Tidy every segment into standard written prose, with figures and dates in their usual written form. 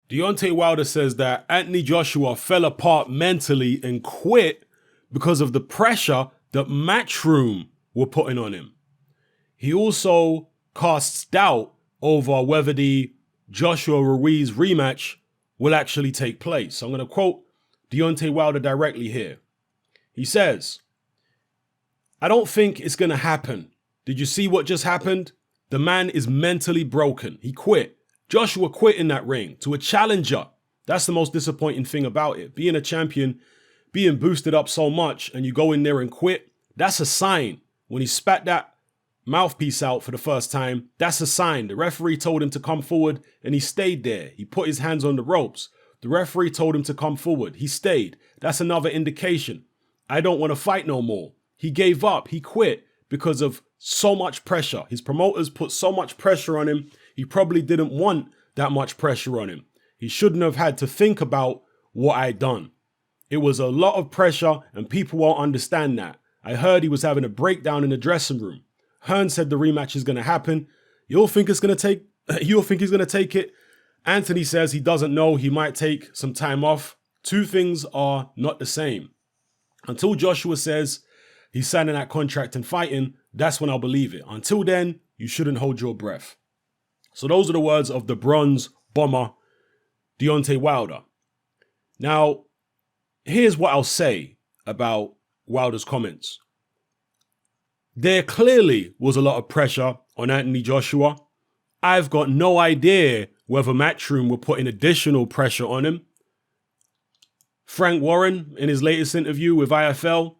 Deontay Wilder says that Anthony Joshua fell apart mentally and quit because of the pressure that Matchroom were putting on him. He also casts doubt over whether the Joshua Ruiz rematch will actually take place. So I'm going to quote Deontay Wilder directly here. He says, "I don't think it's going to happen. Did you see what just happened? The man is mentally broken. He quit. Joshua quit in that ring to a challenger. That's the most disappointing thing about it. Being a champion, being boosted up so much, and you go in there and quit, that's a sign. When he spat that mouthpiece out for the first time, that's a sign. The referee told him to come forward and he stayed there. He put his hands on the ropes. The referee told him to come forward. He stayed. That's another indication. I don't want to fight no more. He gave up. He quit because of so much pressure. His promoters put so much pressure on him. He probably didn't want that much pressure on him. He shouldn't have had to think about what I'd done. It was a lot of pressure and people won't understand that. I heard he was having a breakdown in the dressing room. Hearn said the rematch is going to happen. You'll think he's going to take it. Anthony says he doesn't know. He might take some time off. Two things are not the same. Until Joshua says he's signing that contract and fighting, that's when I'll believe it. Until then, you shouldn't hold your breath." So those are the words of the bronze bomber, Deontay Wilder. Now, here's what I'll say about Wilder's comments. There clearly was a lot of pressure on Anthony Joshua. I've got no idea whether Matchroom were putting additional pressure on him. Frank Warren, in his latest interview with IFL,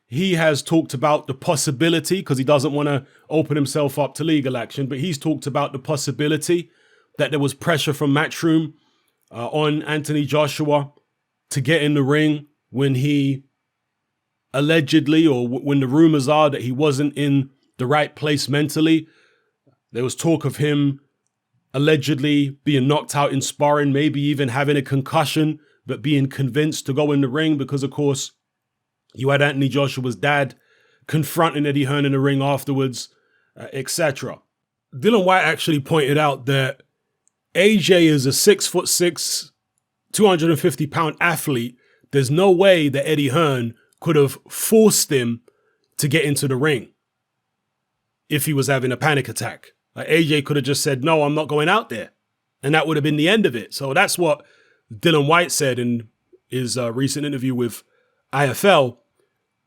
he has talked about the possibility, because he doesn't want to open himself up to legal action, but he's talked about the possibility that there was pressure from Matchroom on Anthony Joshua to get in the ring when he allegedly, or when the rumors are that he wasn't in the right place mentally. There was talk of him allegedly being knocked out in sparring, maybe even having a concussion, but being convinced to go in the ring because, of course, you had Anthony Joshua's dad confronting Eddie Hearn in the ring afterwards, etc. Dylan White actually pointed out that AJ is a 6'6", 250-pound athlete. There's no way that Eddie Hearn could have forced him to get into the ring if he was having a panic attack. Like AJ could have just said, "No, I'm not going out there." And that would have been the end of it. So that's what Dylan White said in his recent interview with IFL.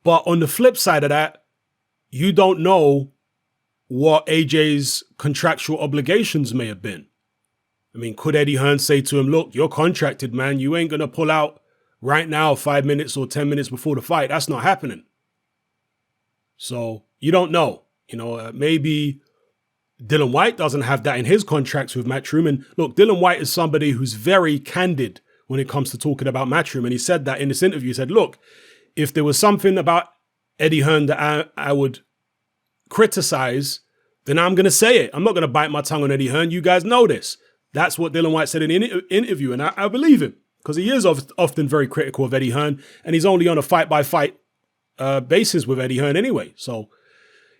But on the flip side of that, you don't know what AJ's contractual obligations may have been. I mean, could Eddie Hearn say to him, "Look, you're contracted, man. You ain't going to pull out right now 5 minutes or 10 minutes before the fight." That's not happening. So you don't know. Maybe Dylan White doesn't have that in his contracts with Matchroom. And look, Dylan White is somebody who's very candid when it comes to talking about Matchroom. And he said that in this interview. He said, "Look, if there was something about Eddie Hearn that I would criticize, then I'm going to say it. I'm not going to bite my tongue on Eddie Hearn. You guys know this." That's what Dylan White said in the interview. And I believe him, because he is often very critical of Eddie Hearn. And he's only on a fight-by-fight basis with Eddie Hearn anyway. So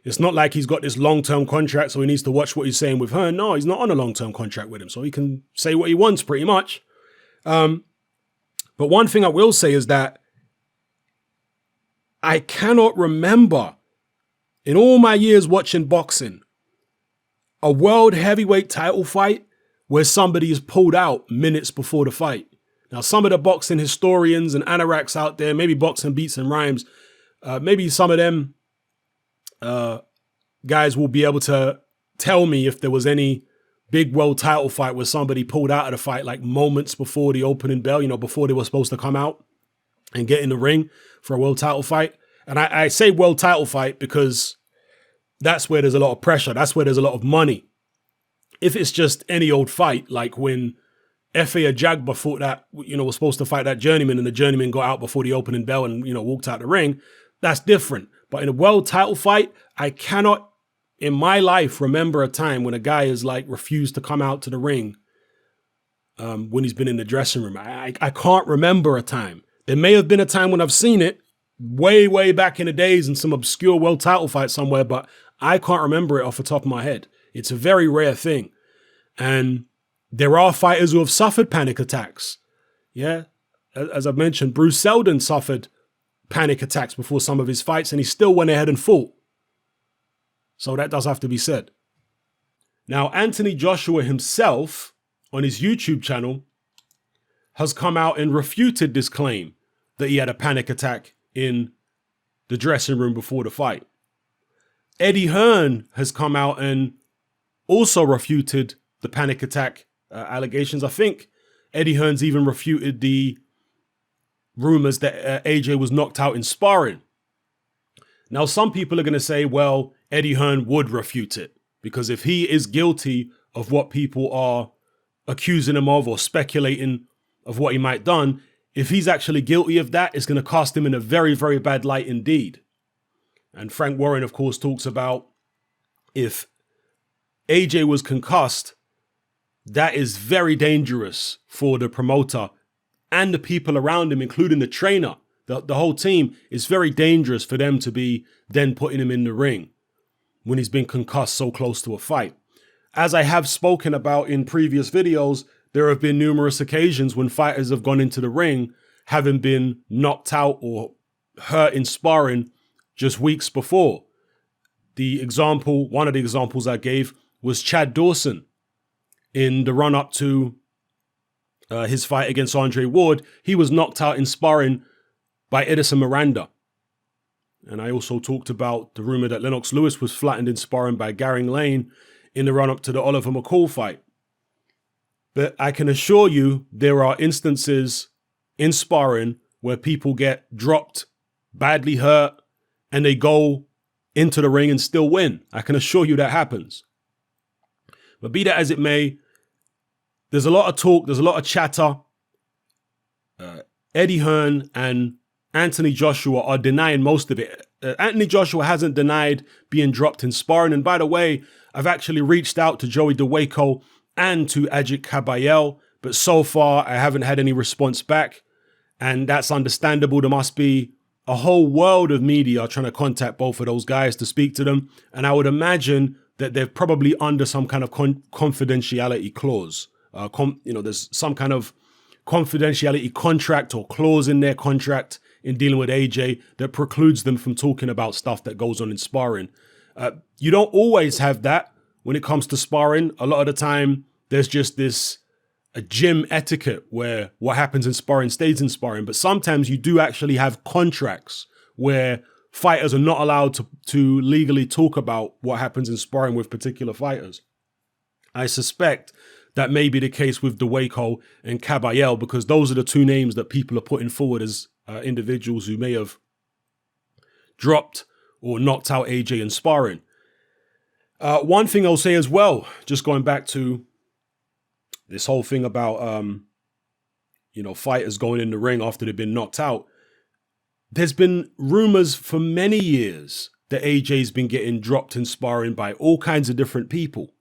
it's not like he's got this long-term contract, so he needs to watch what he's saying with Hearn. No, he's not on a long-term contract with him, so he can say what he wants pretty much. But one thing I will say is that I cannot remember, in all my years watching boxing, a world heavyweight title fight where somebody is pulled out minutes before the fight. Now, some of the boxing historians and anoraks out there, maybe Boxing Beats and Rhymes, maybe some of them guys will be able to tell me if there was any big world title fight where somebody pulled out of the fight like moments before the opening bell, before they were supposed to come out and get in the ring for a world title fight. And I say world title fight because that's where there's a lot of pressure. That's where there's a lot of money. If it's just any old fight, like when Efe Ajagba fought that, was supposed to fight that journeyman and the journeyman got out before the opening bell and, walked out the ring, that's different. But in a world title fight, I cannot in my life remember a time when a guy has refused to come out to the ring when he's been in the dressing room. I can't remember a time. There may have been a time when I've seen it way, way back in the days in some obscure world title fight somewhere, but I can't remember it off the top of my head. It's a very rare thing. And there are fighters who have suffered panic attacks. Yeah. As I've mentioned, Bruce Seldon suffered panic attacks before some of his fights, and he still went ahead and fought. So that does have to be said. Now, Anthony Joshua himself, on his YouTube channel, has come out and refuted this claim that he had a panic attack in the dressing room before the fight. Eddie Hearn has come out and also refuted the panic attack allegations. I think Eddie Hearn's even refuted the rumors that AJ was knocked out in sparring. Now, some people are going to say, well, Eddie Hearn would refute it, because if he is guilty of what people are accusing him of or speculating of what he might have done, if he's actually guilty of that, it's going to cast him in a very, very bad light indeed. And Frank Warren, of course, talks about if AJ was concussed, that is very dangerous for the promoter and the people around him, including the trainer. The whole team is very dangerous for them to be then putting him in the ring when he's been concussed so close to a fight. As I have spoken about in previous videos, there have been numerous occasions when fighters have gone into the ring having been knocked out or hurt in sparring just weeks before. One of the examples I gave was Chad Dawson in the run-up to his fight against Andre Ward. He was knocked out in sparring by Edison Miranda. And I also talked about the rumor that Lennox Lewis was flattened in sparring by Gary Lane in the run-up to the Oliver McCall fight. But I can assure you there are instances in sparring where people get dropped, badly hurt, and they go into the ring and still win. I can assure you that happens. But be that as it may, there's a lot of talk, there's a lot of chatter. Eddie Hearn and Anthony Joshua are denying most of it. Anthony Joshua hasn't denied being dropped in sparring. And by the way, I've actually reached out to Joey DeWaco and to Ajit Kabayel, but so far I haven't had any response back. And that's understandable. There must be a whole world of media trying to contact both of those guys to speak to them. And I would imagine that they're probably under some kind of confidentiality clause. There's some kind of confidentiality contract or clause in their contract in dealing with AJ that precludes them from talking about stuff that goes on in sparring. You don't always have that when it comes to sparring. A lot of the time, there's just a gym etiquette where what happens in sparring stays in sparring. But sometimes you do actually have contracts where fighters are not allowed to legally talk about what happens in sparring with particular fighters. I suspect that may be the case with DeWaco and Kabayel, because those are the two names that people are putting forward as individuals who may have dropped or knocked out AJ in sparring. One thing I'll say as well, just going back to this whole thing about, fighters going in the ring after they've been knocked out. There's been rumors for many years that AJ's been getting dropped in sparring by all kinds of different people.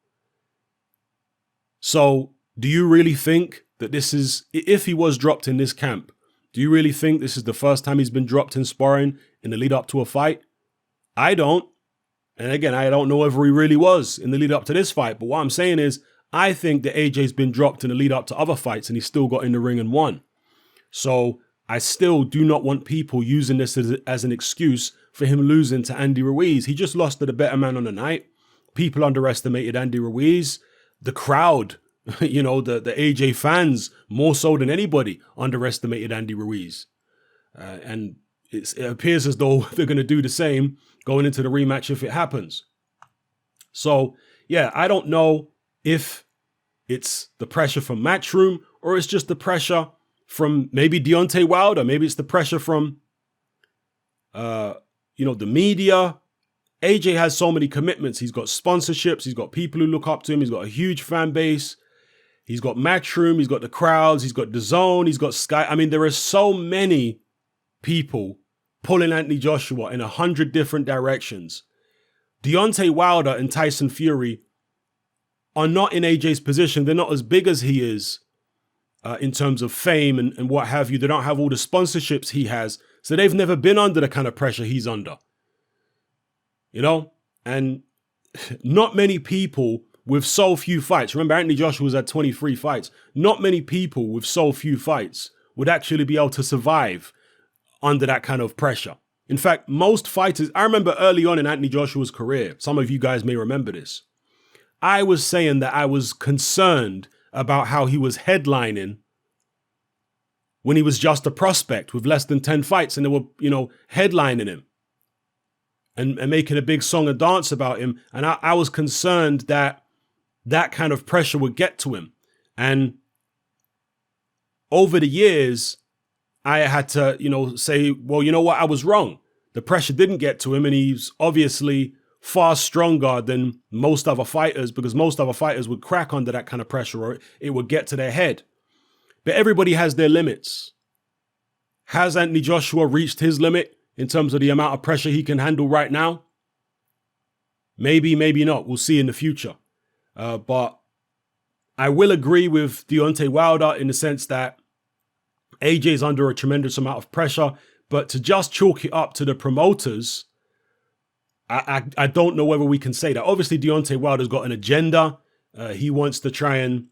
So do you really think that this is, if he was dropped in this camp, do you really think this is the first time he's been dropped in sparring in the lead up to a fight? I don't. And again, I don't know if he really was in the lead up to this fight. But what I'm saying is, I think that AJ's been dropped in the lead up to other fights and he still got in the ring and won. So I still do not want people using this as an excuse for him losing to Andy Ruiz. He just lost to the better man on the night. People underestimated Andy Ruiz. The crowd, the AJ fans, more so than anybody, underestimated Andy Ruiz. And it appears as though they're going to do the same going into the rematch if it happens. So, yeah, I don't know if it's the pressure from Matchroom or it's just the pressure from maybe Deontay Wilder. Maybe it's the pressure from, the media. AJ has so many commitments. He's got sponsorships. He's got people who look up to him. He's got a huge fan base. He's got Matchroom. He's got the crowds. He's got DAZN. He's got Sky. I mean, there are so many people pulling Anthony Joshua in 100 different directions. Deontay Wilder and Tyson Fury are not in AJ's position. They're not as big as he is in terms of fame and what have you. They don't have all the sponsorships he has. So they've never been under the kind of pressure he's under. And not many people with so few fights. Remember, Anthony Joshua was at 23 fights. Not many people with so few fights would actually be able to survive under that kind of pressure. In fact, most fighters, I remember early on in Anthony Joshua's career, some of you guys may remember this, I was saying that I was concerned about how he was headlining when he was just a prospect with less than 10 fights, and they were, headlining him and making a big song and dance about him. And I was concerned that that kind of pressure would get to him. And over the years, I had to, say, well, you know what? I was wrong. The pressure didn't get to him, and he's obviously far stronger than most other fighters, because most other fighters would crack under that kind of pressure, or it would get to their head. But everybody has their limits. Has Anthony Joshua reached his limit in terms of the amount of pressure he can handle right now? Maybe, maybe not. We'll see in the future. But I will agree with Deontay Wilder in the sense that AJ is under a tremendous amount of pressure, but to just chalk it up to the promoters, I don't know whether we can say that. Obviously, Deontay Wilder's got an agenda. He wants to try and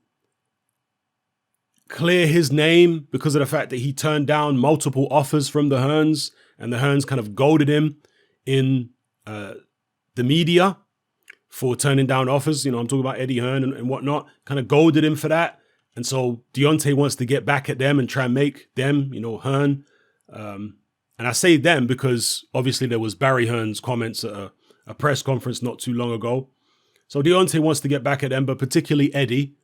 clear his name because of the fact that he turned down multiple offers from the Hearns, and the Hearns kind of goaded him in the media for turning down offers. I'm talking about Eddie Hearn and whatnot, kind of goaded him for that. And so Deontay wants to get back at them and try and make them, Hearn. And I say them because obviously there was Barry Hearn's comments at a press conference not too long ago. So Deontay wants to get back at them, but particularly Eddie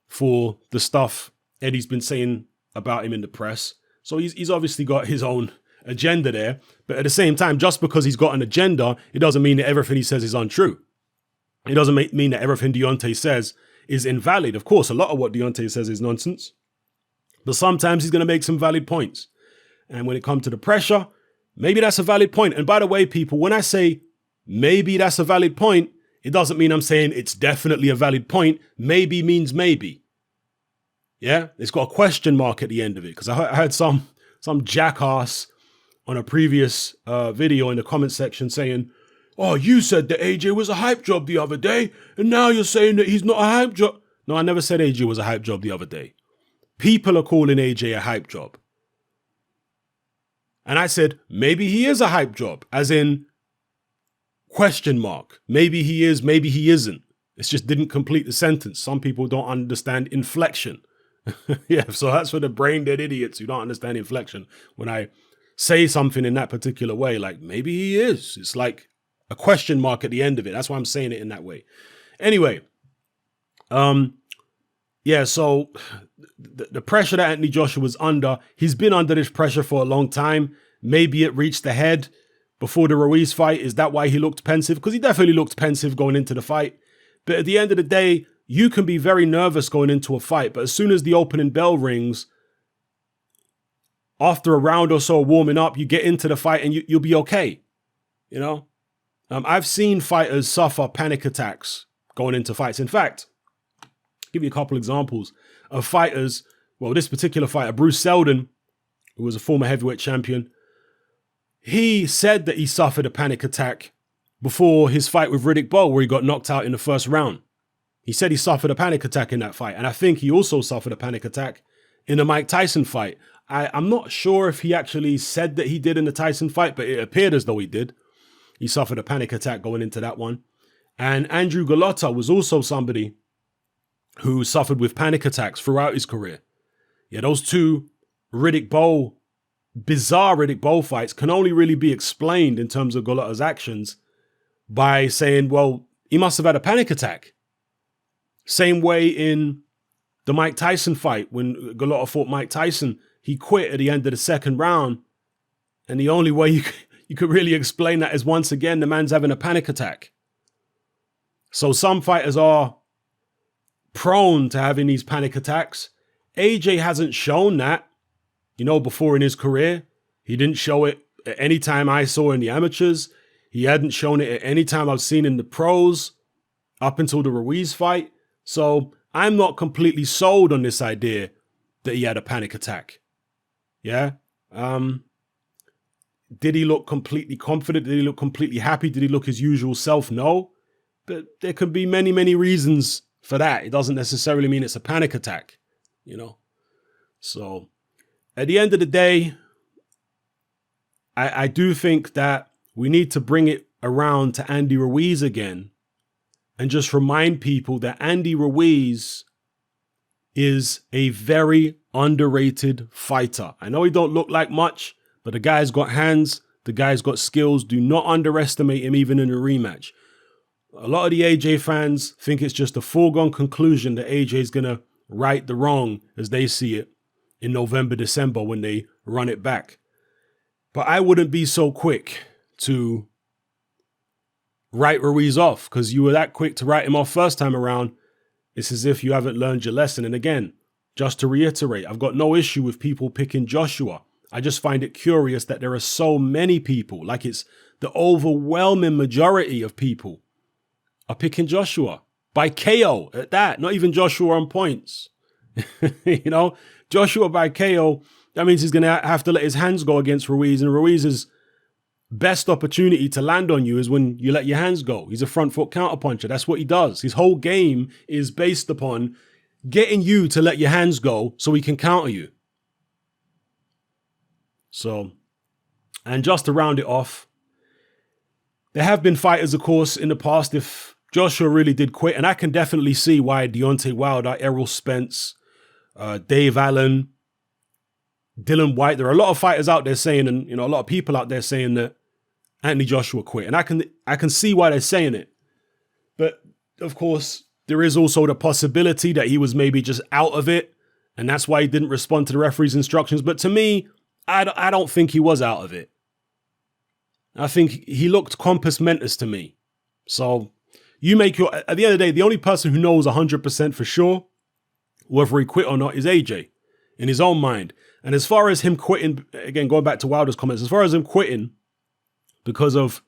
for the stuff Eddie's been saying about him in the press. So he's obviously got his own agenda there. But at the same time, just because he's got an agenda, it doesn't mean that everything he says is untrue. It doesn't mean that everything Deontay says is invalid. Of course, a lot of what Deontay says is nonsense. But sometimes he's going to make some valid points. And when it comes to the pressure, maybe that's a valid point. And by the way, people, when I say maybe that's a valid point, it doesn't mean I'm saying it's definitely a valid point. Maybe means maybe. Yeah, it's got a question mark at the end of it. Because I heard some jackass on a previous video in the comment section saying, oh, you said that AJ was a hype job the other day, and now you're saying that he's not a hype job. No, I never said AJ was a hype job the other day. People are calling AJ a hype job. And I said, maybe he is a hype job, as in question mark. Maybe he is, maybe he isn't. It just didn't complete the sentence. Some people don't understand inflection. Yeah, so that's for the brain dead idiots who don't understand inflection. When I say something in that particular way, like maybe he is, it's like a question mark at the end of it. That's why I'm saying it in that way. Anyway, yeah, so the pressure that Anthony Joshua was under, he's been under this pressure for a long time. Maybe it reached the head before the Ruiz fight. Is that why he looked pensive? Because he definitely looked pensive going into the fight. But at the end of the day, you can be very nervous going into a fight. But as soon as the opening bell rings, after a round or so warming up, you get into the fight and you'll be okay. I've seen fighters suffer panic attacks going into fights. In fact, I'll give you a couple examples of fighters. Well, this particular fighter, Bruce Seldon, who was a former heavyweight champion, he said that he suffered a panic attack before his fight with Riddick Bowe, where he got knocked out in the first round. He said he suffered a panic attack in that fight. And I think he also suffered a panic attack in the Mike Tyson fight. I'm not sure if he actually said that he did in the Tyson fight, but it appeared as though he did. He suffered a panic attack going into that one. And Andrew Golota was also somebody who suffered with panic attacks throughout his career. Yeah, those two bizarre Riddick Bowe fights can only really be explained in terms of Golota's actions by saying, well, he must have had a panic attack. Same way in the Mike Tyson fight, when Golota fought Mike Tyson, he quit at the end of the second round. And the only way you could really explain that is, once again, the man's having a panic attack. So some fighters are prone to having these panic attacks. AJ hasn't shown that, before in his career. He didn't show it at any time I saw in the amateurs. He hadn't shown it at any time I've seen in the pros up until the Ruiz fight. So I'm not completely sold on this idea that he had a panic attack. Yeah. Did he look completely confident? Did he look completely happy? Did he look his usual self? No. But there could be many, many reasons for that. It doesn't necessarily mean it's a panic attack, you know? So at the end of the day, I do think that we need to bring it around to Andy Ruiz again and just remind people that Andy Ruiz is a very underrated fighter. I know he don't look like much, but the guy's got hands, the guy's got skills. Do not underestimate him even in a rematch. A lot of the AJ fans think it's just a foregone conclusion that AJ is going to right the wrong as they see it in November, December when they run it back. But I wouldn't be so quick to write Ruiz off, because you were that quick to write him off first time around. It's as if you haven't learned your lesson. And again, just to reiterate, I've got no issue with people picking Joshua. I just find it curious that there are so many people, like it's the overwhelming majority of people are picking Joshua by KO at that, not even Joshua on points. You know, Joshua by KO, that means he's going to have to let his hands go against Ruiz, and Ruiz's best opportunity to land on you is when you let your hands go. He's a front foot counterpuncher. That's what he does. His whole game is based upon getting you to let your hands go so he can counter you. So, and just to round it off, there have been fighters, of course, in the past, if Joshua really did quit, and I can definitely see why Deontay Wilder, Errol Spence, Dave Allen, Dylan White, there are a lot of fighters out there saying, and a lot of people out there saying that Anthony Joshua quit. And I can see why they're saying it. But of course, there is also the possibility that he was maybe just out of it, and that's why he didn't respond to the referee's instructions. But to me, I don't think he was out of it. I think he looked compos mentis to me. So you make at the end of the day, the only person who knows 100% for sure whether he quit or not is AJ in his own mind. And as far as him quitting, again, going back to Wilder's comments, as far as him quitting because of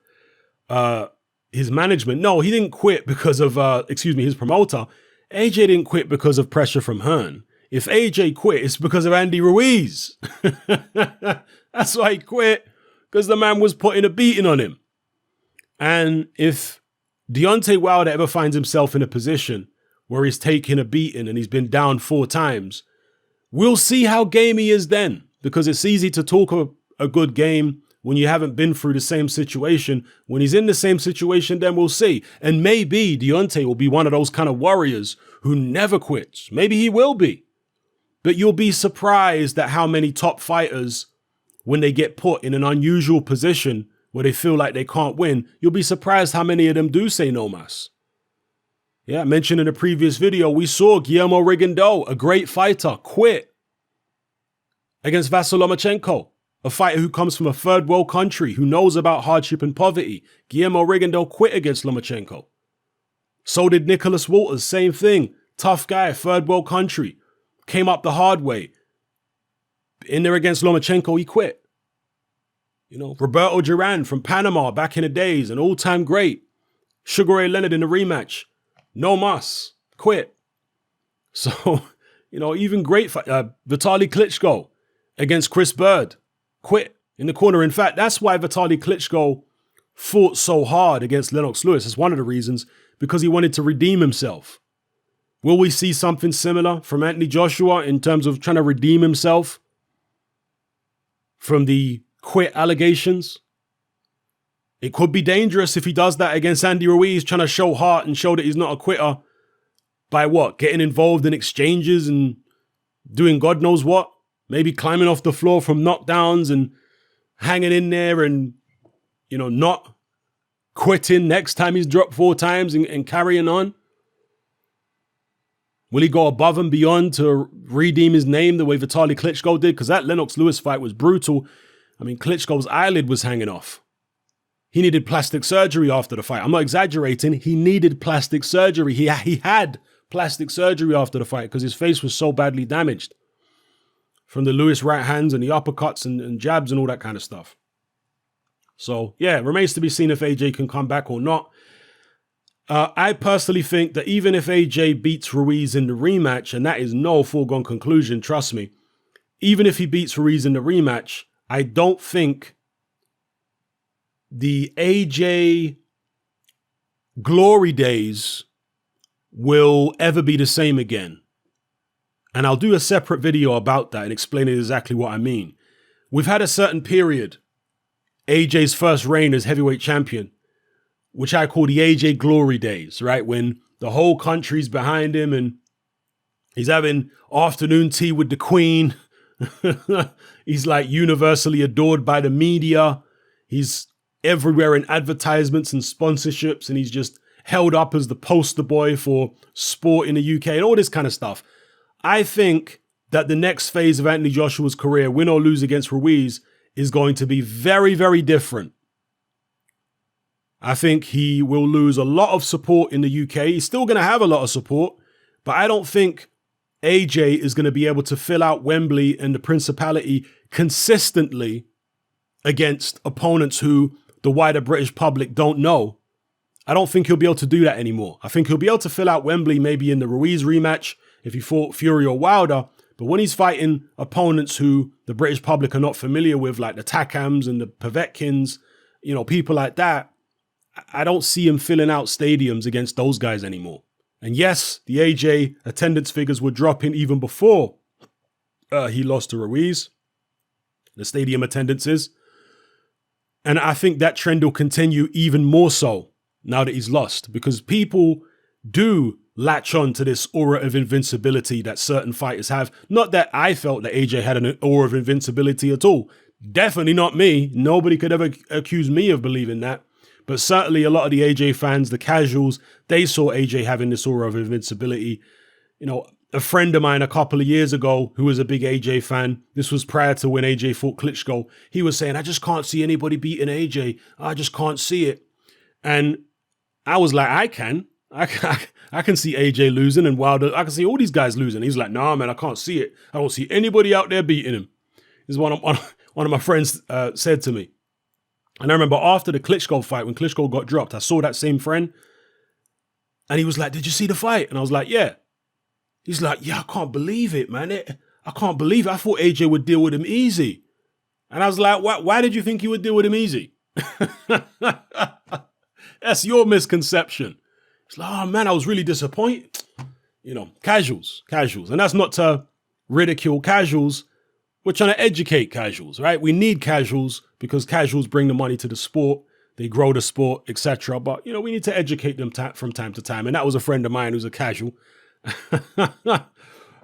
his management, no, he didn't quit because of, his promoter. AJ didn't quit because of pressure from Hearn. If AJ quit, it's because of Andy Ruiz. That's why he quit, because the man was putting a beating on him. And if Deontay Wilder ever finds himself in a position where he's taking a beating and he's been down 4 times, we'll see how game he is then, because it's easy to talk a good game when you haven't been through the same situation. When he's in the same situation, then we'll see. And maybe Deontay will be one of those kind of warriors who never quits. Maybe he will be. But you'll be surprised at how many top fighters, when they get put in an unusual position where they feel like they can't win, you'll be surprised how many of them do say no mas. Yeah, I mentioned in a previous video, we saw Guillermo Rigondeaux, a great fighter, quit against Vasyl Lomachenko, a fighter who comes from a third world country, who knows about hardship and poverty. Guillermo Rigondeaux quit against Lomachenko. So did Nicholas Walters, same thing. Tough guy, third world country. Came up the hard way. In there against Lomachenko, he quit. Roberto Duran from Panama back in the days, an all-time great. Sugar Ray Leonard in the rematch. No mas. Quit. So, even great fight. Vitaly Klitschko against Chris Bird. Quit in the corner. In fact, that's why Vitaly Klitschko fought so hard against Lennox Lewis. It's one of the reasons, because he wanted to redeem himself. Will we see something similar from Anthony Joshua in terms of trying to redeem himself from the quit allegations? It could be dangerous if he does that against Andy Ruiz, trying to show heart and show that he's not a quitter by what? Getting involved in exchanges and doing God knows what. Maybe climbing off the floor from knockdowns and hanging in there and, not quitting next time he's dropped 4 times and carrying on. Will he go above and beyond to redeem his name the way Vitaly Klitschko did? Because that Lennox Lewis fight was brutal. I mean, Klitschko's eyelid was hanging off. He needed plastic surgery after the fight. I'm not exaggerating. He needed plastic surgery. He had plastic surgery after the fight because his face was so badly damaged from the Lewis right hands and the uppercuts and jabs and all that kind of stuff. So, yeah, it remains to be seen if AJ can come back or not. I personally think that even if AJ beats Ruiz in the rematch, and that is no foregone conclusion, trust me, even if he beats Ruiz in the rematch, I don't think the AJ glory days will ever be the same again. And I'll do a separate video about that and explain exactly what I mean. We've had a certain period, AJ's first reign as heavyweight champion, which I call the AJ glory days, right? When the whole country's behind him and he's having afternoon tea with the Queen. He's like universally adored by the media. He's everywhere in advertisements and sponsorships, and he's just held up as the poster boy for sport in the UK and all this kind of stuff. I think that the next phase of Anthony Joshua's career, win or lose against Ruiz, is going to be very, very different. I think he will lose a lot of support in the UK. He's still going to have a lot of support, but I don't think AJ is going to be able to fill out Wembley and the Principality consistently against opponents who the wider British public don't know. I don't think he'll be able to do that anymore. I think he'll be able to fill out Wembley maybe in the Ruiz rematch if he fought Fury or Wilder. But when he's fighting opponents who the British public are not familiar with, like the Takams and the Povetkins, people like that, I don't see him filling out stadiums against those guys anymore. And yes, the AJ attendance figures were dropping even before he lost to Ruiz, the stadium attendances. And I think that trend will continue even more so now that he's lost, because people do latch on to this aura of invincibility that certain fighters have. Not that I felt that AJ had an aura of invincibility at all. Definitely not me. Nobody could ever accuse me of believing that. But certainly a lot of the AJ fans, the casuals, they saw AJ having this aura of invincibility. A friend of mine a couple of years ago who was a big AJ fan, this was prior to when AJ fought Klitschko, he was saying, I just can't see anybody beating AJ. I just can't see it. And I was like, I can see AJ losing and Wilder. I can see all these guys losing. He's like, nah, man, I can't see it. I don't see anybody out there beating him. This is one of my friends said to me. And I remember after the Klitschko fight, when Klitschko got dropped, I saw that same friend. And he was like, did you see the fight? And I was like, yeah. He's like, yeah, I can't believe it, man. I can't believe it. I thought AJ would deal with him easy. And I was like, why did you think he would deal with him easy? That's your misconception. It's like, oh, man, I was really disappointed. Casuals. And that's not to ridicule casuals. We're trying to educate casuals, right? We need casuals because casuals bring the money to the sport. They grow the sport, etc. But, we need to educate them from time to time. And that was a friend of mine who's a casual. But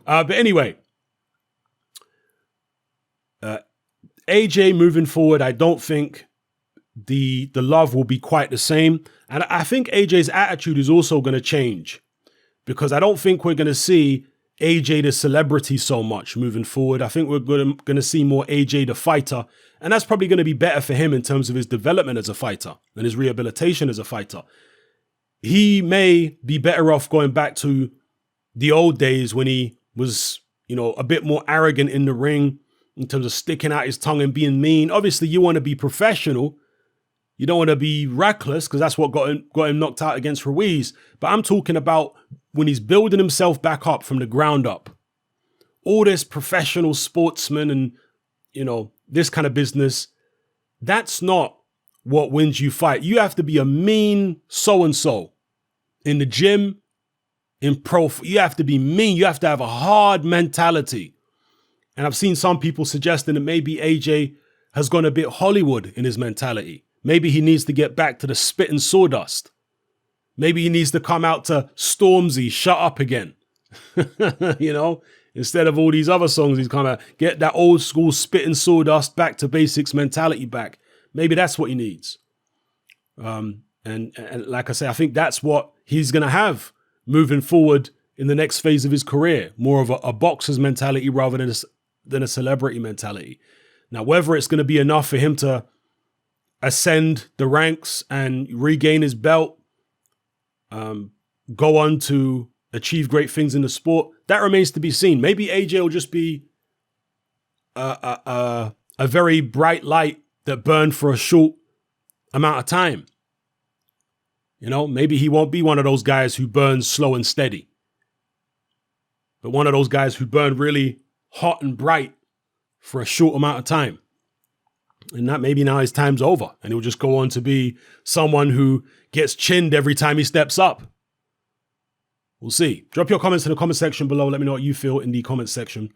anyway, AJ moving forward, I don't think the love will be quite the same. And I think AJ's attitude is also going to change, because I don't think we're going to see AJ the celebrity so much moving forward. I think we're going to see more AJ the fighter. And that's probably going to be better for him in terms of his development as a fighter and his rehabilitation as a fighter. He may be better off going back to the old days when he was, a bit more arrogant in the ring in terms of sticking out his tongue and being mean. Obviously, you want to be professional. You don't want to be reckless, because that's what got him knocked out against Ruiz. But I'm talking about when he's building himself back up from the ground up. All this professional sportsman and, this kind of business, that's not what wins you fight. You have to be a mean so-and-so in the gym, in pro. You have to be mean. You have to have a hard mentality. And I've seen some people suggesting that maybe AJ has gone a bit Hollywood in his mentality. Maybe he needs to get back to the spit and sawdust. Maybe he needs to come out to Stormzy, Shut Up Again. Instead of all these other songs he's come out, get that old school spit and sawdust, back to basics mentality back. Maybe that's what he needs. And like I say, I think that's what he's going to have moving forward in the next phase of his career. More of a boxer's mentality rather than a celebrity mentality. Now, whether it's going to be enough for him to ascend the ranks and regain his belt, go on to achieve great things in the sport, that remains to be seen. Maybe AJ will just be a very bright light that burned for a short amount of time. Maybe he won't be one of those guys who burns slow and steady, but one of those guys who burn really hot and bright for a short amount of time. And that maybe now his time's over and he'll just go on to be someone who gets chinned every time he steps up. We'll see. Drop your comments in the comment section below. Let me know what you feel in the comment section.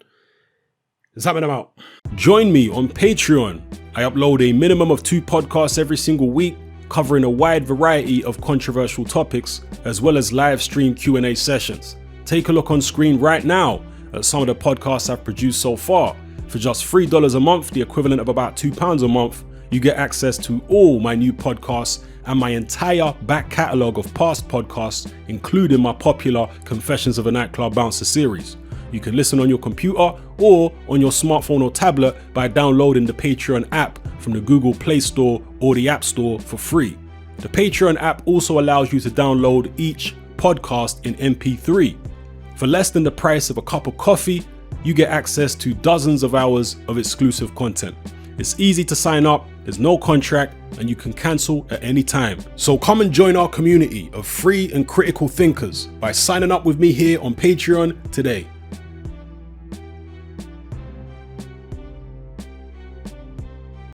It's happening. I'm out. Join me on Patreon. I upload a minimum of 2 podcasts every single week, covering a wide variety of controversial topics, as well as live stream Q&A sessions. Take a look on screen right now at some of the podcasts I've produced so far. For just $3 a month, the equivalent of about £2 a month, you get access to all my new podcasts and my entire back catalogue of past podcasts, including my popular Confessions of a Nightclub Bouncer series. You can listen on your computer or on your smartphone or tablet by downloading the Patreon app from the Google Play Store or the App Store for free. The Patreon app also allows you to download each podcast in MP3. For less than the price of a cup of coffee, you get access to dozens of hours of exclusive content. It's easy to sign up, there's no contract, and you can cancel at any time. So come and join our community of free and critical thinkers by signing up with me here on Patreon today.